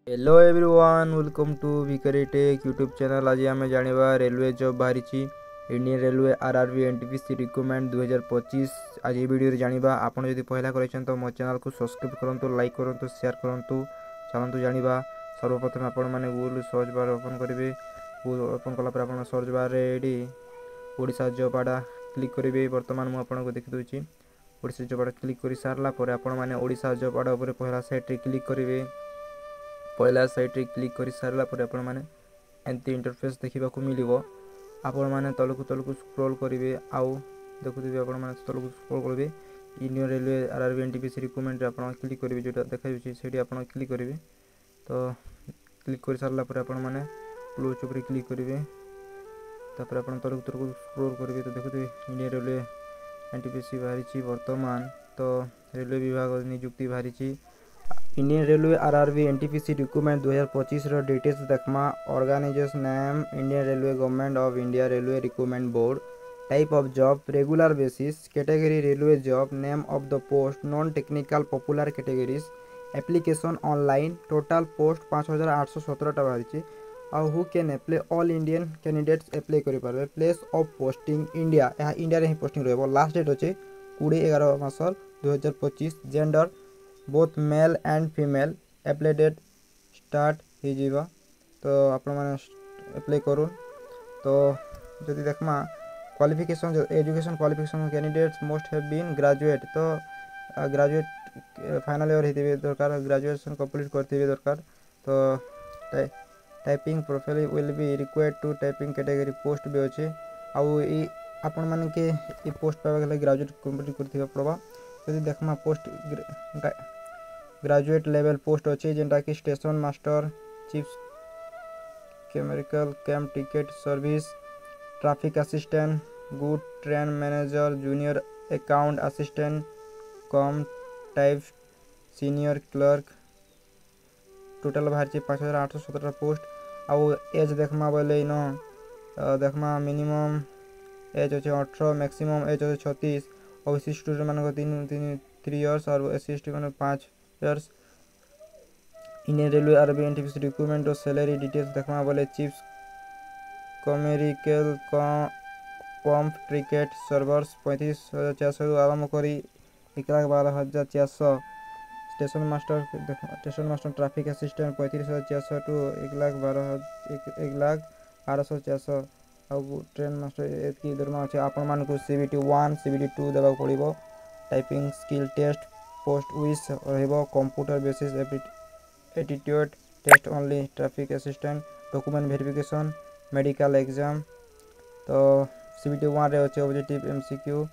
Hello everyone, welcome to भिकारी take YouTube channel. आज आम जाना रेलवे जॉब बाहरी Indian railway RRB NTPC recruitment 2025। आज ये वीडियो जाना आपड़ जब पहला कर तो मो चैनल को सब्सक्राइब करूँ, लाइक करूँ, शेयर करूँ। चलतु जाना सर्वप्रथम आपण मैंने गूगल सर्च बार ओपन करेंगे। गूगल ओपन कलापर आप सर्च बार ये ओडिशा जॉब आड़ा क्लिक करेंगे। बर्तमान मुझे देखीदे ओडिशा जॉब आड़ा क्लिक कर सारापर आपण मैंने ओडिशा जॉब आड़ा पहला साइट क्लिक करेंगे। पहला साइट रे क्लिक कर सारा पर आपण माने एंती इंटरफेस देखा मिल आपण मैंने तलकू स्क्रॉल करेंगे। आउ देखुए आपण मैंने तलकू स्क्रॉल करेंगे। Indian railway RRB NTPC recruitment आप क्लिक करेंगे, जो देखा से आप क्लिक करेंगे। तो क्लिक कर सारापर आपण मैंने क्लोज उपर क्लिक करेंगे। तापर आप तलकू स्क्रॉल करेंगे। तो देखुए इंडियन रेलवे एनटीपीसी बाहरी वर्तमान तो रेलवे विभाग नियुक्ति बाहरी। Indian railway RRB NTPC recruitment 2025 details देखमा। Organisation name Indian railway government of India railway recruitment board. Type of job regular basis. Category railway job. Name of the post non technical popular categories. Application online. Total post 5817 बाहरी। आउ who can apply all Indian candidates apply करें। Place of posting India, यहाँ India रे ही posting रहा। Last date अच्छे 20/11/2025। Gender both male and female. Apply date start हो। तो आपण मैंने अप्लाई करूँ। तो जदि देखमा qualification education qualification candidates most have been graduate. तो ग्रेजुएट फाइनल ईयर होते दरकार, ग्रेजुएशन कंप्लीट करते दरकार। तो typing profile will be required to typing category post भी अच्छे। आउ आपण माने के पोस्ट पाइबा ग्रेजुएट कंप्लीट करथिबा पड़बा। जदि देखमा पोस्ट ग्रेजुएट लेवल पोस्ट अच्छे जेनटा कि station master, chief chemical camp ticket service, traffic assistant, good train manager, junior account assistant, cum type senior clerk. Total बाहर 5817 पोस्ट। आउ एज देखमा बोले इन देखमा मिनिमम एज अच्छे 18, मैक्सिमम एज अच्छे 36। ओबीसी स्टूडेंट मान 3 years और एससी एसटी मान 5 years. Indian railway RRB NTPC recruitment और salary details देखमा बोले chief commercial pump ticket servers 35,400 आरम्भ कर 1,12,400। Station master traffic assistant 35,400 to 1,12,400। आउ ट्रेन मास्टर एतकी दरमा अच्छे। आपण मान को CBT 1 CBT 2 देवा पड़ो। Typing skill test post wise computer basis attitude test only. Traffic assistant document verification medical exam. तो CBT 1 रे अच्छे ऑब्जेक्टिव MCQ।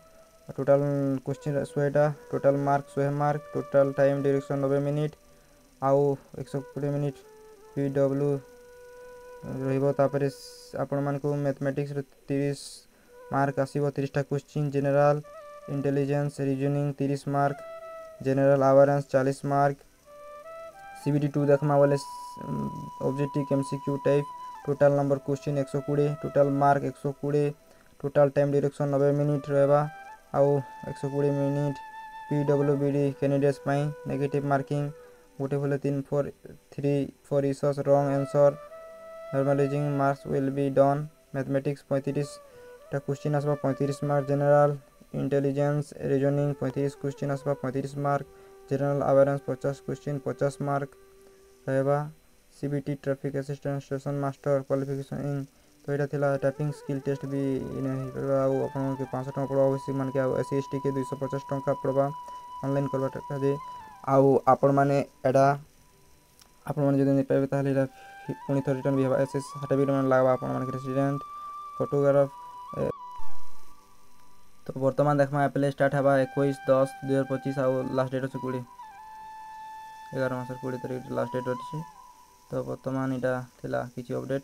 टोटल क्वेश्चन 100टा। Total mark 100 mark. Total time duration 90 minute. आउ 120 मिनिट PW रही। आपण मान को मैथमेटिक्स 30 मार्क आसो। 30टा question. General intelligence reasoning 30 mark. General awareness 40 mark. CBT 2 देखमा बोले objective MCQ type. Total number question 120। Total mark 120। Total time duration 90 minute रहा। आउ 120 मिनिट PWBD कैंडिडेट्स पाई। नेगेटिव मार्किंग गोटे बोले 3 इशस wrong answer. Normalising marks will be done. Mathematics 35टा question आसबा 35 mark. General intelligence reasoning 35 question आसबा 35 mark. General awareness 50 question 50 mark रहा। CBT traffic assistant station master qualification in. तो यहाँ थिला टाइपिंग स्किल टेस्ट भी आपन के 500 टका पड़वा। ओबीसी मान के SC ST के 250 टका पड़वा ऑनलाइन करवा टका दे। आउ आपण माने एडा आपण माने जदि पाइबे ताले एडा पुनी थोर रिटर्न भी हवा। SS सर्टिफिकेट मान लागबा आपण मान के रेसिडेंट फोटोग्राफ। तो वर्तमान देखमा अप्लाई स्टार्ट हवा 21/10/2025। आउ लास्ट डेट 20 11 मास 20 तारिख लास्ट डेट अच्छी। तो वर्तमान यहाँ थिला किछि अपडेट।